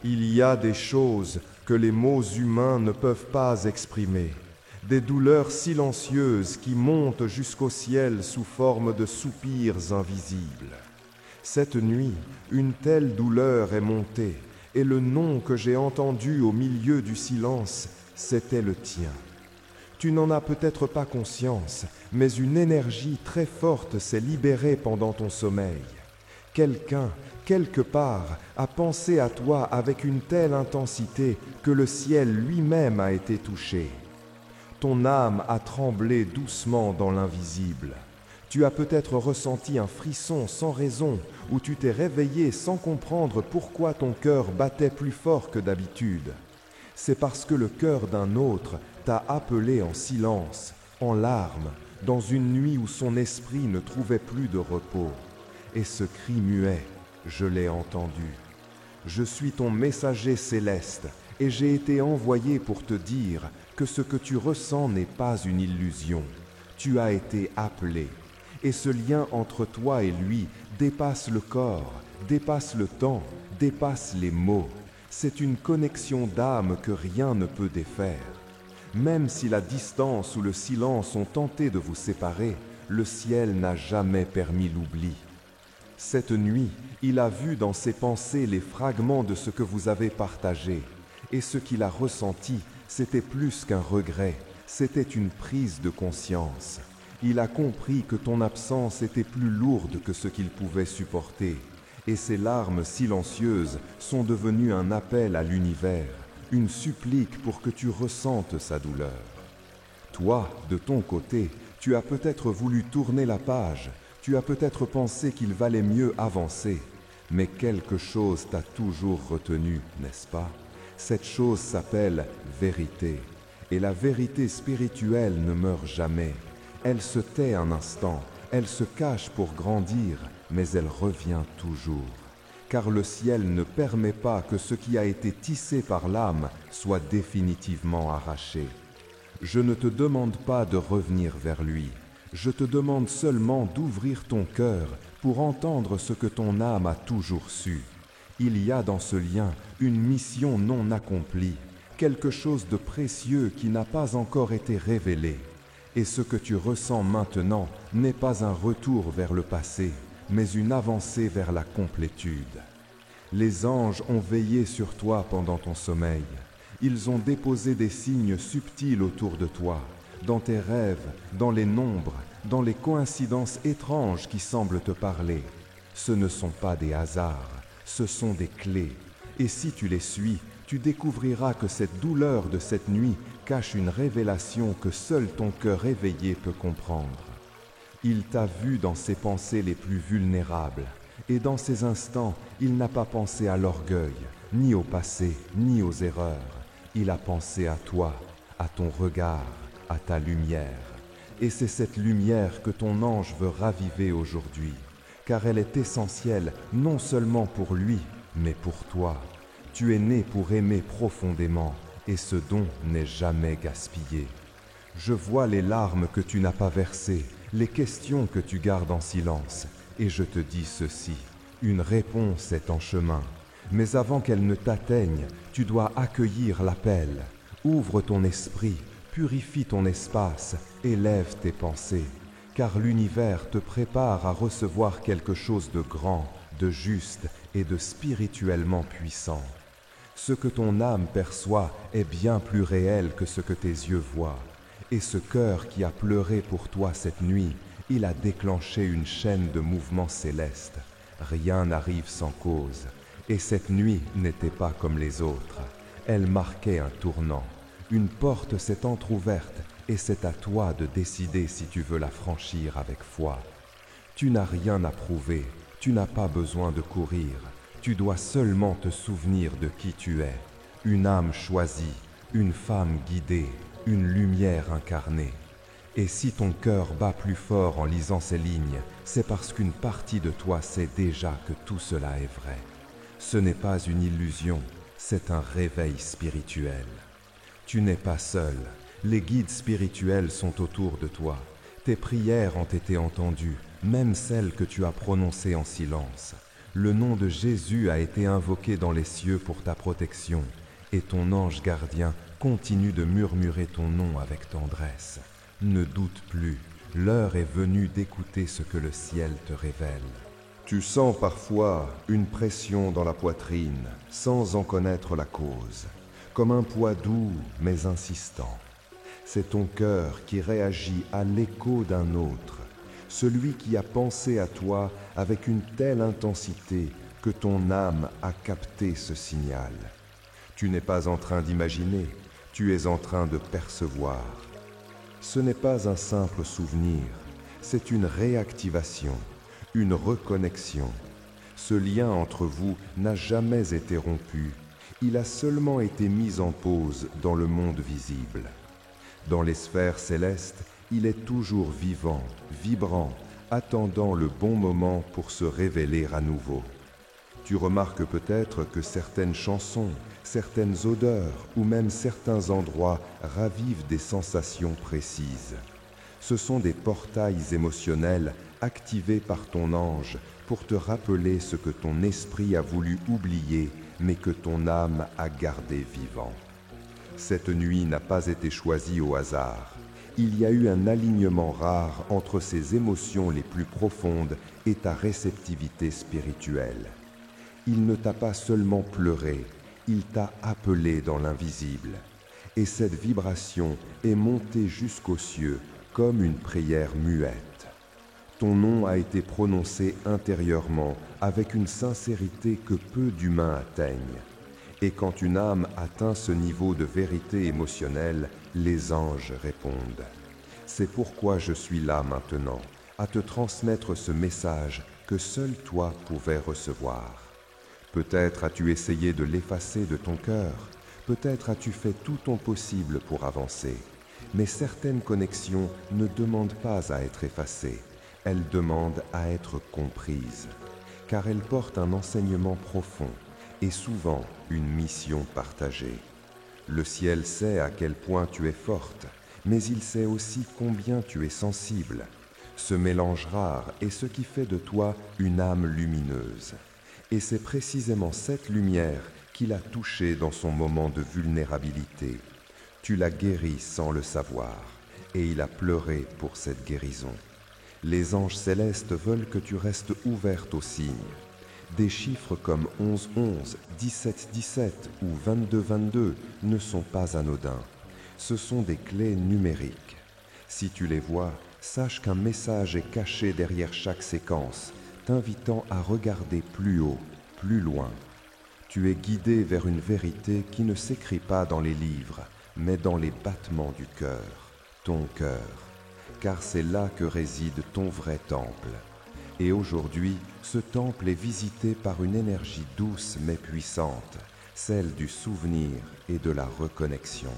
Il y a des choses que les mots humains ne peuvent pas exprimer, des douleurs silencieuses qui montent jusqu'au ciel sous forme de soupirs invisibles. Cette nuit, une telle douleur est montée, et le nom que j'ai entendu au milieu du silence, c'était le tien. Tu n'en as peut-être pas conscience, mais une énergie très forte s'est libérée pendant ton sommeil. Quelqu'un, quelque part, a pensé à toi avec une telle intensité que le ciel lui-même a été touché. Ton âme a tremblé doucement dans l'invisible. Tu as peut-être ressenti un frisson sans raison, ou tu t'es réveillé sans comprendre pourquoi ton cœur battait plus fort que d'habitude. C'est parce que le cœur d'un autre t'a appelé en silence, en larmes, dans une nuit où son esprit ne trouvait plus de repos. Et ce cri muet, je l'ai entendu. Je suis ton messager céleste, et j'ai été envoyé pour te dire que ce que tu ressens n'est pas une illusion. Tu as été appelé, et ce lien entre toi et lui dépasse le corps, dépasse le temps, dépasse les mots. C'est une connexion d'âme que rien ne peut défaire. Même si la distance ou le silence ont tenté de vous séparer, le ciel n'a jamais permis l'oubli. Cette nuit, il a vu dans ses pensées les fragments de ce que vous avez partagé, et ce qu'il a ressenti, c'était plus qu'un regret, c'était une prise de conscience. Il a compris que ton absence était plus lourde que ce qu'il pouvait supporter, et ses larmes silencieuses sont devenues un appel à l'univers, une supplique pour que tu ressentes sa douleur. Toi, de ton côté, tu as peut-être voulu tourner la page, tu as peut-être pensé qu'il valait mieux avancer, mais quelque chose t'a toujours retenu, n'est-ce pas? Cette chose s'appelle vérité, et la vérité spirituelle ne meurt jamais. Elle se tait un instant, elle se cache pour grandir, mais elle revient toujours. Car le ciel ne permet pas que ce qui a été tissé par l'âme soit définitivement arraché. Je ne te demande pas de revenir vers lui. Je te demande seulement d'ouvrir ton cœur pour entendre ce que ton âme a toujours su. Il y a dans ce lien une mission non accomplie, quelque chose de précieux qui n'a pas encore été révélé. Et ce que tu ressens maintenant n'est pas un retour vers le passé, mais une avancée vers la complétude. Les anges ont veillé sur toi pendant ton sommeil. Ils ont déposé des signes subtils autour de toi, dans tes rêves, dans les nombres, dans les coïncidences étranges qui semblent te parler. Ce ne sont pas des hasards, ce sont des clés. Et si tu les suis, tu découvriras que cette douleur de cette nuit cache une révélation que seul ton cœur éveillé peut comprendre. Il t'a vu dans ses pensées les plus vulnérables, et dans ces instants, il n'a pas pensé à l'orgueil, ni au passé, ni aux erreurs. Il a pensé à toi, à ton regard, à ta lumière. Et c'est cette lumière que ton ange veut raviver aujourd'hui, car elle est essentielle non seulement pour lui, mais pour toi. Tu es né pour aimer profondément, et ce don n'est jamais gaspillé. Je vois les larmes que tu n'as pas versées, les questions que tu gardes en silence, et je te dis ceci, une réponse est en chemin. Mais avant qu'elle ne t'atteigne, tu dois accueillir l'appel. Ouvre ton esprit, purifie ton espace, élève tes pensées, car l'univers te prépare à recevoir quelque chose de grand, de juste et de spirituellement puissant. Ce que ton âme perçoit est bien plus réel que ce que tes yeux voient. Et ce cœur qui a pleuré pour toi cette nuit, il a déclenché une chaîne de mouvements célestes. Rien n'arrive sans cause. Et cette nuit n'était pas comme les autres. Elle marquait un tournant. Une porte s'est entr'ouverte et c'est à toi de décider si tu veux la franchir avec foi. Tu n'as rien à prouver, tu n'as pas besoin de courir. Tu dois seulement te souvenir de qui tu es. Une âme choisie, une femme guidée, une lumière incarnée. Et si ton cœur bat plus fort en lisant ces lignes, c'est parce qu'une partie de toi sait déjà que tout cela est vrai. Ce n'est pas une illusion, c'est un réveil spirituel. Tu n'es pas seul, les guides spirituels sont autour de toi. Tes prières ont été entendues, même celles que tu as prononcées en silence. Le nom de Jésus a été invoqué dans les cieux pour ta protection, et ton ange gardien continue de murmurer ton nom avec tendresse. Ne doute plus, l'heure est venue d'écouter ce que le ciel te révèle. Tu sens parfois une pression dans la poitrine, sans en connaître la cause, comme un poids doux mais insistant. C'est ton cœur qui réagit à l'écho d'un autre, celui qui a pensé à toi avec une telle intensité que ton âme a capté ce signal. Tu n'es pas en train d'imaginer, tu es en train de percevoir. Ce n'est pas un simple souvenir, c'est une réactivation, une reconnexion. Ce lien entre vous n'a jamais été rompu, il a seulement été mis en pause dans le monde visible. Dans les sphères célestes, il est toujours vivant, vibrant, attendant le bon moment pour se révéler à nouveau. Tu remarques peut-être que certaines chansons, certaines odeurs ou même certains endroits ravivent des sensations précises. Ce sont des portails émotionnels activés par ton ange pour te rappeler ce que ton esprit a voulu oublier mais que ton âme a gardé vivant. Cette nuit n'a pas été choisie au hasard. Il y a eu un alignement rare entre ces émotions les plus profondes et ta réceptivité spirituelle. Il ne t'a pas seulement pleuré, il t'a appelé dans l'invisible. Et cette vibration est montée jusqu'aux cieux comme une prière muette. Ton nom a été prononcé intérieurement avec une sincérité que peu d'humains atteignent. Et quand une âme atteint ce niveau de vérité émotionnelle, les anges répondent. C'est pourquoi je suis là maintenant, à te transmettre ce message que seul toi pouvais recevoir. Peut-être as-tu essayé de l'effacer de ton cœur, peut-être as-tu fait tout ton possible pour avancer, mais certaines connexions ne demandent pas à être effacées, elles demandent à être comprises, car elles portent un enseignement profond et souvent une mission partagée. Le ciel sait à quel point tu es forte, mais il sait aussi combien tu es sensible. Ce mélange rare est ce qui fait de toi une âme lumineuse. Et c'est précisément cette lumière qu'il a touchée dans son moment de vulnérabilité. Tu l'as guéri sans le savoir, et il a pleuré pour cette guérison. Les anges célestes veulent que tu restes ouverte aux signes. Des chiffres comme 11-11, 17-17 ou 22-22 ne sont pas anodins. Ce sont des clés numériques. Si tu les vois, sache qu'un message est caché derrière chaque séquence, t'invitant à regarder plus haut, plus loin. Tu es guidé vers une vérité qui ne s'écrit pas dans les livres, mais dans les battements du cœur, ton cœur, car c'est là que réside ton vrai temple. Et aujourd'hui, ce temple est visité par une énergie douce mais puissante, celle du souvenir et de la reconnexion.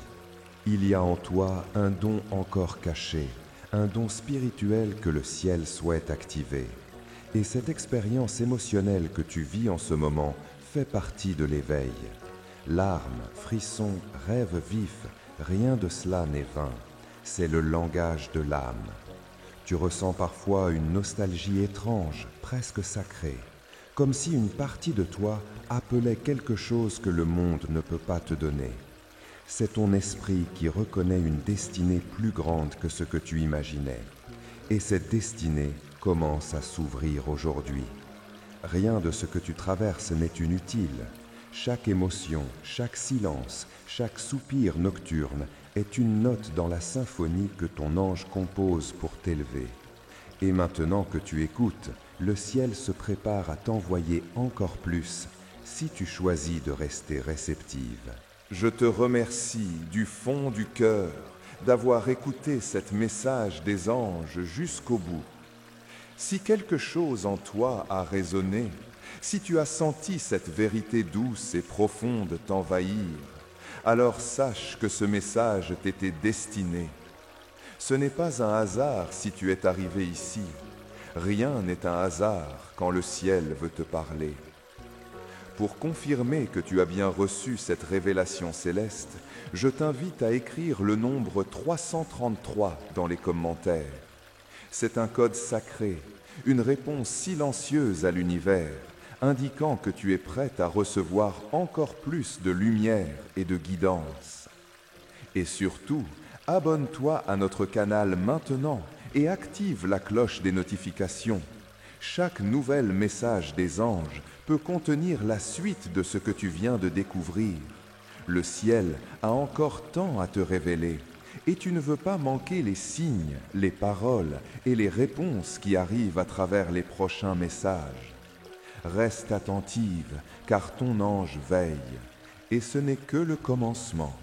Il y a en toi un don encore caché, un don spirituel que le ciel souhaite activer. Et cette expérience émotionnelle que tu vis en ce moment fait partie de l'éveil. Larmes, frissons, rêves vifs, rien de cela n'est vain. C'est le langage de l'âme. Tu ressens parfois une nostalgie étrange, presque sacrée, comme si une partie de toi appelait quelque chose que le monde ne peut pas te donner. C'est ton esprit qui reconnaît une destinée plus grande que ce que tu imaginais. Et cette destinée commence à s'ouvrir aujourd'hui. Rien de ce que tu traverses n'est inutile. Chaque émotion, chaque silence, chaque soupir nocturne est une note dans la symphonie que ton ange compose pour t'élever. Et maintenant que tu écoutes, le ciel se prépare à t'envoyer encore plus si tu choisis de rester réceptive. Je te remercie du fond du cœur d'avoir écouté cet message des anges jusqu'au bout. Si quelque chose en toi a résonné, si tu as senti cette vérité douce et profonde t'envahir, alors sache que ce message t'était destiné. Ce n'est pas un hasard si tu es arrivé ici. Rien n'est un hasard quand le ciel veut te parler. Pour confirmer que tu as bien reçu cette révélation céleste, je t'invite à écrire le nombre 333 dans les commentaires. C'est un code sacré, une réponse silencieuse à l'univers, indiquant que tu es prête à recevoir encore plus de lumière et de guidance. Et surtout, abonne-toi à notre canal maintenant et active la cloche des notifications. Chaque nouvel message des anges peut contenir la suite de ce que tu viens de découvrir. Le ciel a encore tant à te révéler, et tu ne veux pas manquer les signes, les paroles et les réponses qui arrivent à travers les prochains messages. Reste attentive, car ton ange veille, et ce n'est que le commencement.